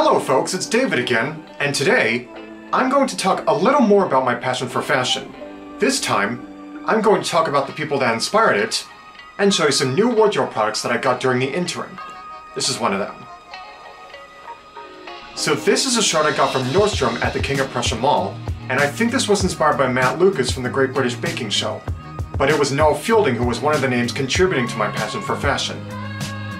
Hello folks, it's David again, and today I'm going to talk a little more about my passion for fashion. This time, I'm going to talk about the people that inspired it, and show you some new wardrobe products that I got during the interim. This is one of them. So this is a shirt I got from Nordstrom at the King of Prussia Mall, and I think this was inspired by Matt Lucas from the Great British Baking Show. But it was Noel Fielding who was one of the names contributing to my passion for fashion.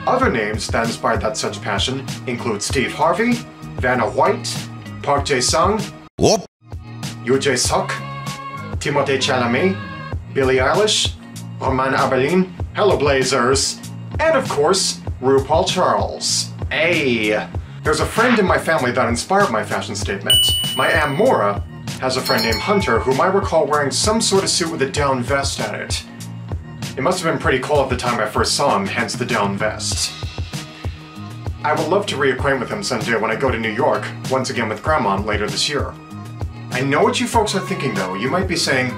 Other names that inspired that such passion include Steve Harvey, Vanna White, Park Jae-sung, Yoo Jae-suk, Timothée Chalamet, Billie Eilish, Roman Abeline, Hello Blazers, and of course, RuPaul Charles. Hey! There's a friend in my family that inspired my fashion statement. My Aunt Maura has a friend named Hunter whom I recall wearing some sort of suit with a down vest at it. It must have been pretty cool at the time I first saw him, hence the down vest. I would love to reacquaint with him someday when I go to New York, once again with Grandma later this year. I know what you folks are thinking though. You might be saying,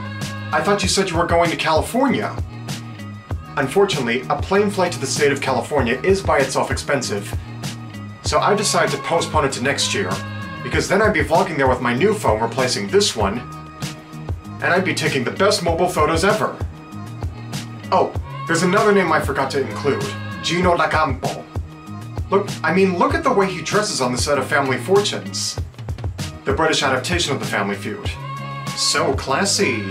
I thought you said you were going to California. Unfortunately, a plane flight to the state of California is by itself expensive. So I decided to postpone it to next year, because then I'd be vlogging there with my new phone replacing this one, and I'd be taking the best mobile photos ever. Oh, there's another name I forgot to include, Gino D'Acampo. Look at the way he dresses on the set of Family Fortunes, the British adaptation of the Family Feud. So classy.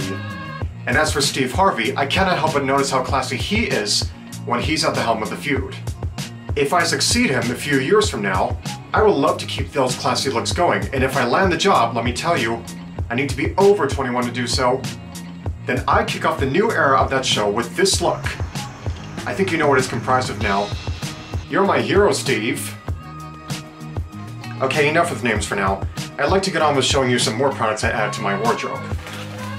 And as for Steve Harvey, I cannot help but notice how classy he is when he's at the helm of the feud. If I succeed him a few years from now, I would love to keep those classy looks going, and if I land the job, let me tell you, I need to be over 21 to do so. Then I kick off the new era of that show with this look. I think you know what it's comprised of now. You're my hero, Steve. Okay, enough with names for now. I'd like to get on with showing you some more products I added to my wardrobe.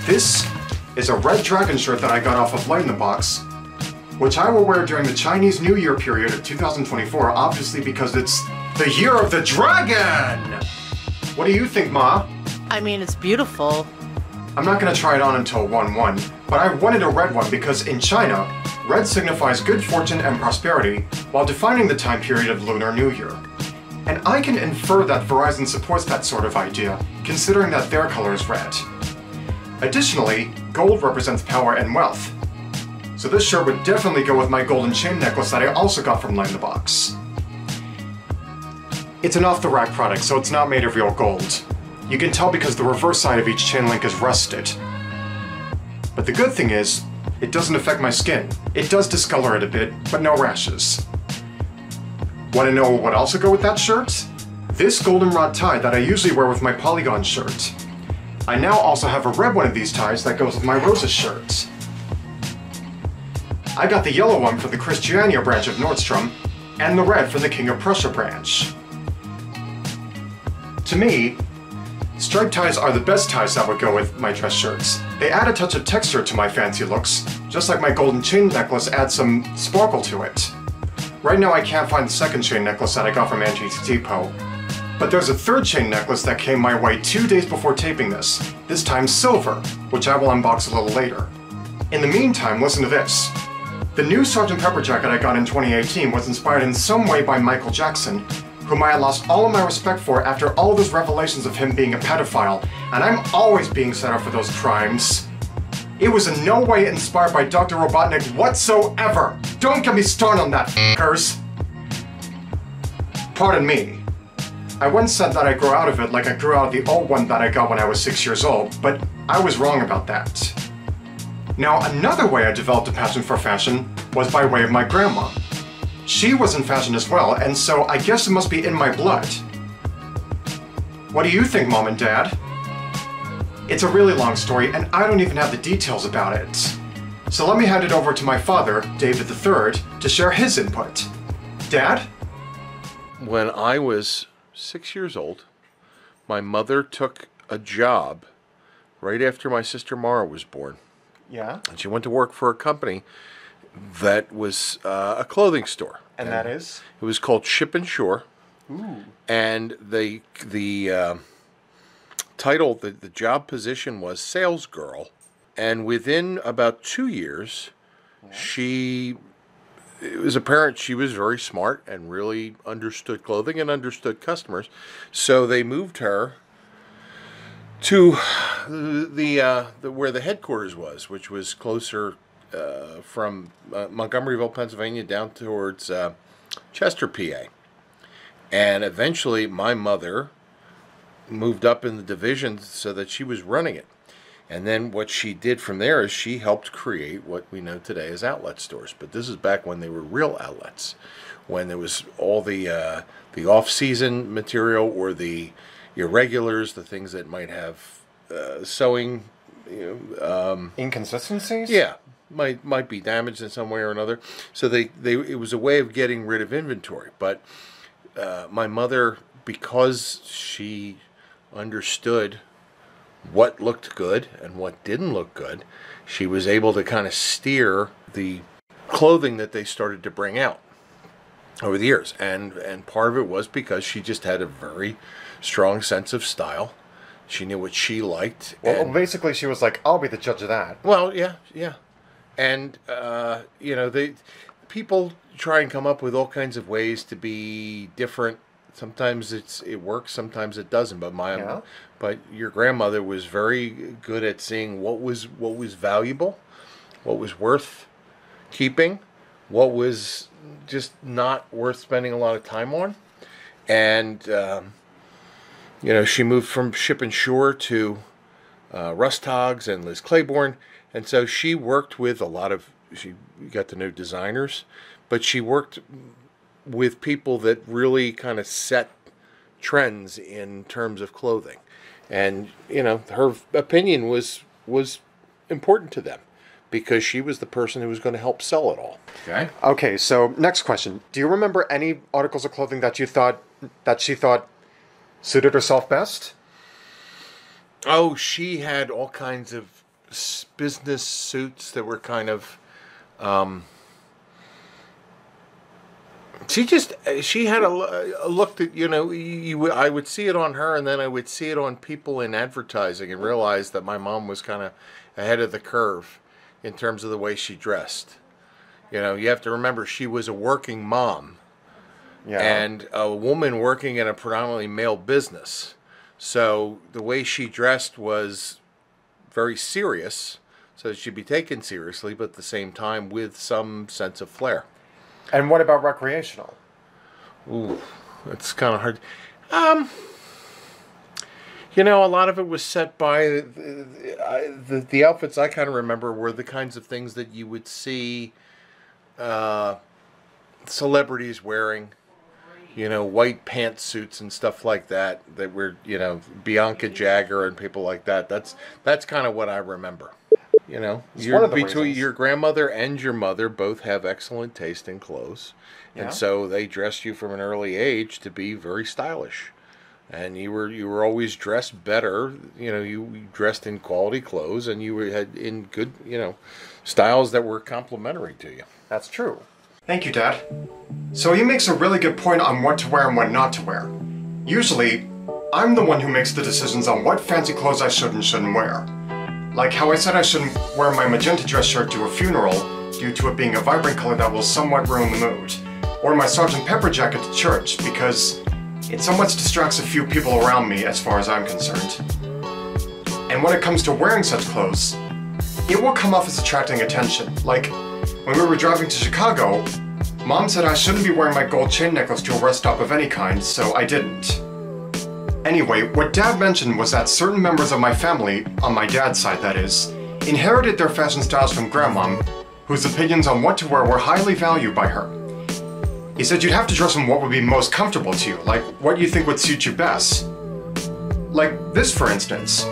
This is a red dragon shirt that I got off of Light in the Box, which I will wear during the Chinese New Year period of 2024, obviously because it's the Year of the Dragon! What do you think, Ma? I mean, it's beautiful. I'm not going to try it on until 1/1, but I wanted a red one because in China, red signifies good fortune and prosperity while defining the time period of Lunar New Year. And I can infer that Verizon supports that sort of idea, considering that their color is red. Additionally, gold represents power and wealth. So this shirt would definitely go with my golden chain necklace that I also got from Light in the Box. It's an off-the-rack product, so it's not made of real gold. You can tell because the reverse side of each chain link is rusted. But the good thing is, it doesn't affect my skin. It does discolor it a bit, but no rashes. Want to know what else would go with that shirt? This goldenrod tie that I usually wear with my Polygon shirt. I now also have a red one of these ties that goes with my Roses shirt. I got the yellow one from the Christiania branch of Nordstrom, and the red from the King of Prussia branch. To me, striped ties are the best ties that would go with my dress shirts. They add a touch of texture to my fancy looks, just like my golden chain necklace adds some sparkle to it. Right now I can't find the second chain necklace that I got from Antiques Depot, but there's a third chain necklace that came my way 2 days before taping this time silver, which I will unbox a little later. In the meantime, listen to this. The new Sgt. Pepper jacket I got in 2018 was inspired in some way by Michael Jackson, whom I had lost all of my respect for after all those revelations of him being a pedophile, and I'm always being set up for those crimes. It was in no way inspired by Dr. Robotnik whatsoever! Don't get me started on that, f***ers! Pardon me. I once said that I grew out of it like I grew out of the old one that I got when I was 6 years old, but I was wrong about that. Now, another way I developed a passion for fashion was by way of my grandma. She was in fashion as well, and so I guess it must be in my blood. What do you think, Mom and Dad? It's a really long story, and I don't even have the details about it. So let me hand it over to my father, David III, to share his input. Dad? When I was 6 years old, my mother took a job right after my sister Mara was born. Yeah? And she went to work for a company that was a clothing store. And that is? It was called Ship and Shore. Ooh. And the title, the job position was sales girl. And within about 2 years, she it was apparent she was very smart and really understood clothing and understood customers. So they moved her to the where the headquarters was, which was closer from Montgomeryville, Pennsylvania, down towards Chester, PA. And eventually, my mother moved up in the division so that she was running it. And then what she did from there is she helped create what we know today as outlet stores. But this is back when they were real outlets, when there was all the off-season material or the irregulars, the things that might have sewing, Inconsistencies? yeah, might be damaged in some way or another. So it was a way of getting rid of inventory. But my mother, because she understood what looked good and what didn't look good, she was able to kind of steer the clothing that they started to bring out over the years. And part of it was because she just had a very strong sense of style. She knew what she liked. Well, basically she was like, I'll be the judge of that. Well, yeah. And, people try and come up with all kinds of ways to be different. Sometimes it works, sometimes it doesn't. But your grandmother was very good at seeing what was valuable, what was worth keeping, what was just not worth spending a lot of time on. And she moved from Ship and Shore to Russ Toggs and Liz Claiborne, and so she worked with she got to know designers, but she worked with people that really kind of set trends in terms of clothing. And, her opinion was important to them because she was the person who was going to help sell it all. Okay, so next question. Do you remember any articles of clothing that she thought suited herself best? Oh, she had all kinds of business suits that were kind of... She had a look that, I would see it on her, and then I would see it on people in advertising and realize that my mom was kind of ahead of the curve in terms of the way she dressed. You have to remember she was a working mom. Yeah. And a woman working in a predominantly male business. So the way she dressed was very serious, so she'd be taken seriously, but at the same time with some sense of flair. And what about recreational? Ooh, that's kind of hard. A lot of it was set by the outfits I kind of remember were the kinds of things that you would see celebrities wearing. White pantsuits and stuff like that were, Bianca Jagger and people like that. That's kind of what I remember. Your grandmother and your mother both have excellent taste in clothes. Yeah. And so they dressed you from an early age to be very stylish. And you were always dressed better. You dressed in quality clothes, and you had in good, styles that were complimentary to you. That's true. Thank you, Dad. So he makes a really good point on what to wear and what not to wear. Usually, I'm the one who makes the decisions on what fancy clothes I should and shouldn't wear. Like how I said I shouldn't wear my magenta dress shirt to a funeral due to it being a vibrant color that will somewhat ruin the mood. Or my Sgt. Pepper jacket to church because it somewhat distracts a few people around me as far as I'm concerned. And when it comes to wearing such clothes, it will come off as attracting attention. Like, when we were driving to Chicago, Mom said I shouldn't be wearing my gold chain necklace to a rest stop of any kind, so I didn't. Anyway, what Dad mentioned was that certain members of my family, on my dad's side that is, inherited their fashion styles from Grandmom, whose opinions on what to wear were highly valued by her. He said you'd have to dress in what would be most comfortable to you, like what you think would suit you best. Like this, for instance.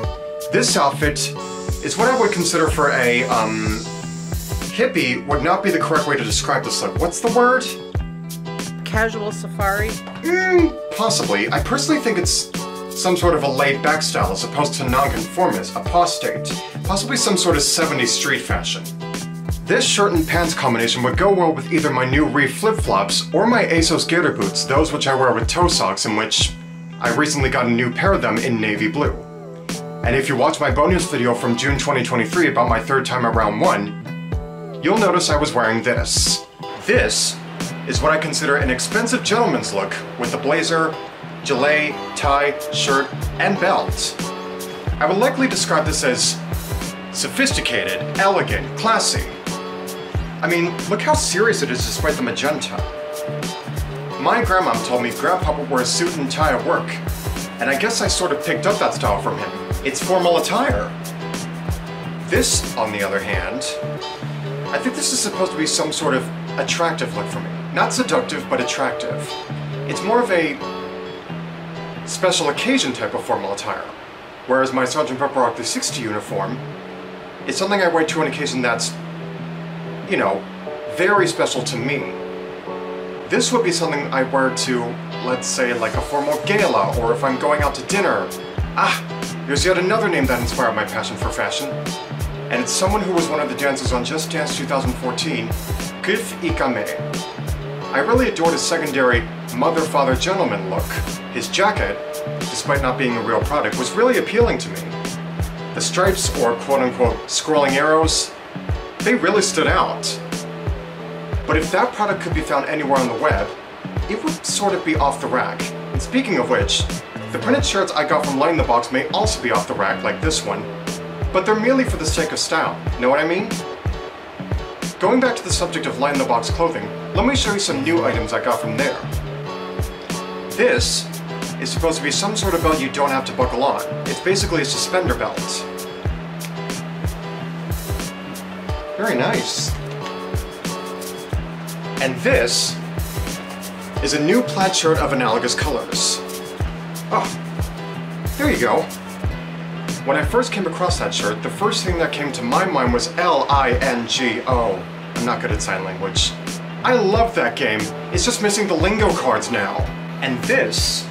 This outfit is what I would consider for a, hippie would not be the correct way to describe this look. What's the word? Casual safari? Possibly. I personally think it's some sort of a laid-back style as opposed to nonconformist, apostate, possibly some sort of 70s street fashion. This shirt and pants combination would go well with either my new Reef flip-flops or my ASOS Gator boots, those which I wear with toe socks, in which I recently got a new pair of them in navy blue. And if you watch my bonus video from June 2023 about my third time at round 1, you'll notice I was wearing this. This is what I consider an expensive gentleman's look with the blazer, gilet, tie, shirt, and belt. I would likely describe this as sophisticated, elegant, classy. I mean, look how serious it is despite the magenta. My grandmom told me Grandpa would wear a suit and tie at work, and I guess I sort of picked up that style from him. It's formal attire. This, on the other hand, I think this is supposed to be some sort of attractive look for me. Not seductive, but attractive. It's more of a special occasion type of formal attire, whereas my Sergeant Pepper Octa 60 uniform is something I wear to an occasion that's, you know, very special to me. This would be something I wear to, let's say, like a formal gala, or if I'm going out to dinner. Ah, there's yet another name that inspired my passion for fashion. And it's someone who was one of the dancers on Just Dance 2014, Kif Ikame. I really adored his secondary mother-father gentleman look. His jacket, despite not being a real product, was really appealing to me. The stripes, or quote-unquote scrolling arrows, they really stood out. But if that product could be found anywhere on the web, it would sort of be off the rack. And speaking of which, the printed shirts I got from Light in the Box may also be off the rack, like this one, but they're merely for the sake of style, know what I mean? Going back to the subject of Light in the Box clothing, let me show you some new items I got from there. This is supposed to be some sort of belt you don't have to buckle on. It's basically a suspender belt. Very nice. And this is a new plaid shirt of analogous colors. Oh, there you go. When I first came across that shirt, the first thing that came to my mind was L-I-N-G-O. I'm not good at sign language. I love that game. It's just missing the lingo cards now. And this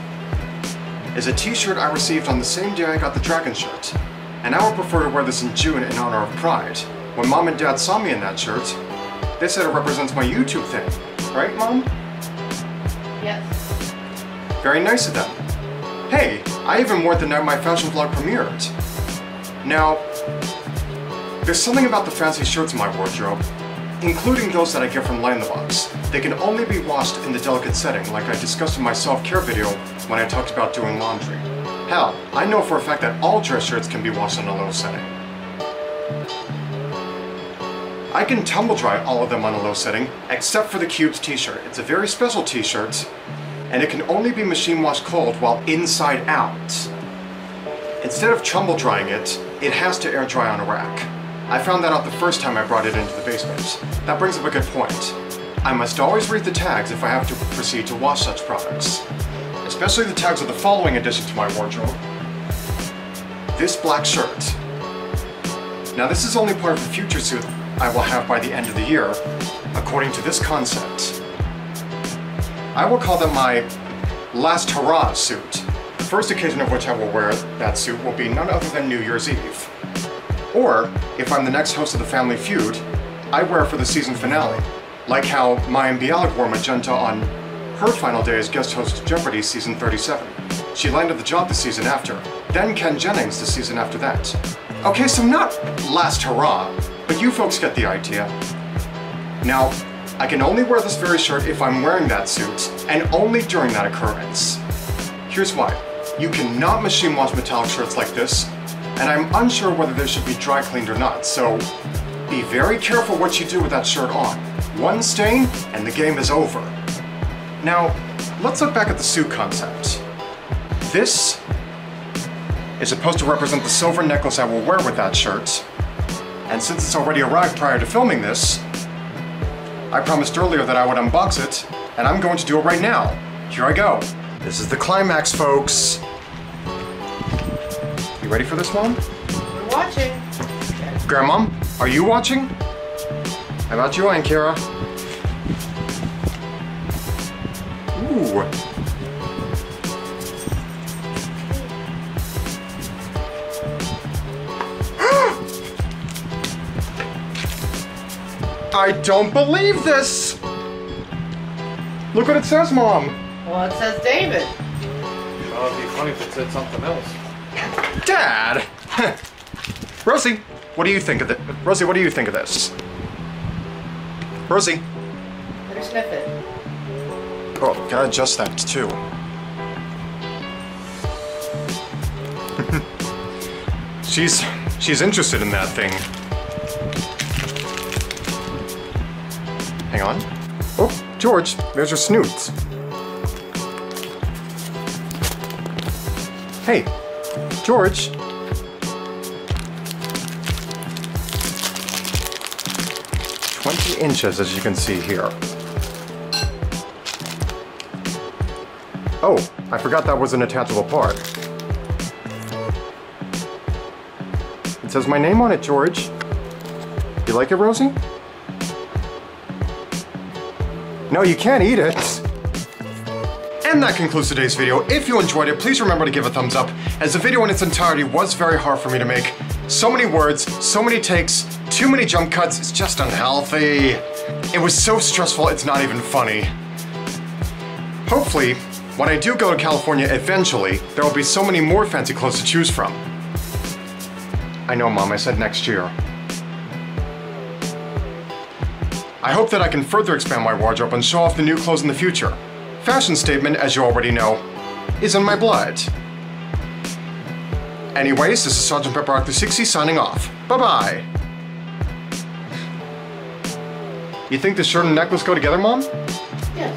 is a t-shirt I received on the same day I got the dragon shirt. And I would prefer to wear this in June in honor of Pride. When Mom and Dad saw me in that shirt, they said it represents my YouTube thing. Right, Mom? Yes. Very nice of them. Hey, I even wore it the night my fashion vlog premiered. Now, there's something about the fancy shirts in my wardrobe, including those that I get from Light in the Box. They can only be washed in the delicate setting, like I discussed in my self-care video when I talked about doing laundry. Hell, I know for a fact that all dress shirts can be washed in a low setting. I can tumble dry all of them on a low setting, except for the Cubes t-shirt. It's a very special t-shirt, and it can only be machine washed cold while inside out. Instead of tumble drying it, it has to air dry on a rack. I found that out the first time I brought it into the basement. That brings up a good point. I must always read the tags if I have to proceed to wash such products. Especially the tags of the following addition to my wardrobe. This black shirt. Now this is only part of the future suit I will have by the end of the year, according to this concept. I will call that my last hurrah suit. The first occasion of which I will wear that suit will be none other than New Year's Eve. Or, if I'm the next host of the Family Feud, I wear it for the season finale, like how Mayim Bialik wore magenta on her final day as guest host of Jeopardy season 37. She landed the job the season after, then Ken Jennings the season after that. Okay, so not last hurrah, but you folks get the idea. Now, I can only wear this very shirt if I'm wearing that suit, and only during that occurrence. Here's why. You cannot machine wash metallic shirts like this, and I'm unsure whether they should be dry cleaned or not, so be very careful what you do with that shirt on. One stain, and the game is over. Now, let's look back at the suit concept. This is supposed to represent the silver necklace I will wear with that shirt, and since it's already arrived prior to filming this, I promised earlier that I would unbox it, and I'm going to do it right now. Here I go. This is the climax, folks. You ready for this, Mom? We're watching. Grandmom, are you watching? How about you, Aunt Kara? Ooh. I don't believe this! Look what it says, Mom! Well, it says David. Oh, it'd be funny if it said something else. Dad! Rosie, what do you think of this? Rosie, what do you think of this? Rosie? sniff it. Oh, gotta adjust that too. She's interested in that thing. Hang on. Oh, George, there's your snoots. Hey, George. "20 inches, as you can see here. Oh, I forgot that was an attachable part. It says my name on it, George. You like it, Rosie? No, you can't eat it. And that concludes today's video. If you enjoyed it, please remember to give a thumbs up, as the video in its entirety was very hard for me to make. So many words, so many takes, too many jump cuts, it's just unhealthy. It was so stressful, it's not even funny. Hopefully, when I do go to California eventually, there will be so many more fancy clothes to choose from. I know, Mom, I said next year. I hope that I can further expand my wardrobe and show off the new clothes in the future. Fashion statement, as you already know, is in my blood. Anyways, this is Sergeant Pepper Arc 60 signing off. Bye-bye. You think this shirt and necklace go together, Mom? Yeah.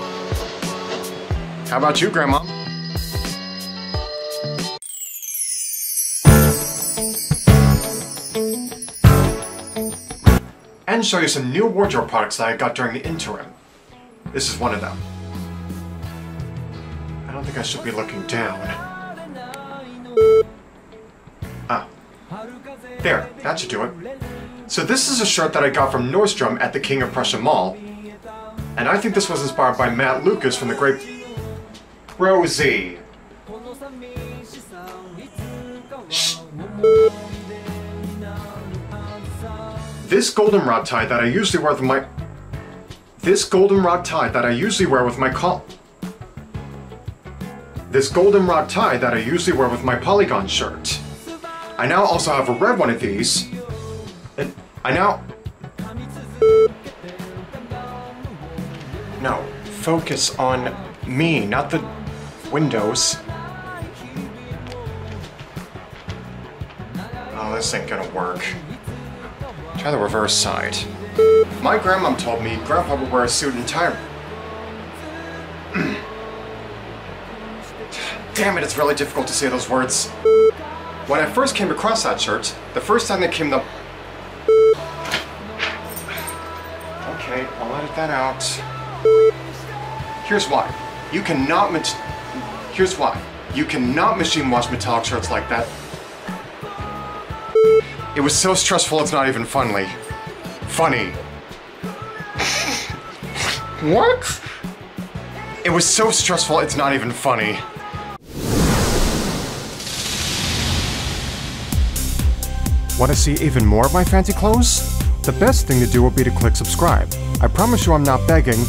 How about you, Grandma? And show you some new wardrobe products that I got during the interim. This is one of them. I don't think I should be looking down. Ah. There, that should do it. So this is a shirt that I got from Nordstrom at the King of Prussia Mall. And I think this was inspired by Matt Lucas from the great Rosie. Shh. This goldenrod tie that I usually wear with my... This goldenrod tie that I usually wear with my Polygon shirt. I now also have a red one of these. And No, focus on me, not the windows. Oh, this ain't gonna work. Try the reverse side. My grandmom told me Grandpa would wear a suit and tie. Damn it, it's really difficult to say those words. When I first came across that shirt, the first time that came the... Okay, I'll edit that out. Here's why. You cannot machine wash metallic shirts like that. It was so stressful it's not even funny. What? It was so stressful it's not even funny. Want to see even more of my fancy clothes? The best thing to do would be to click subscribe. I promise you I'm not begging,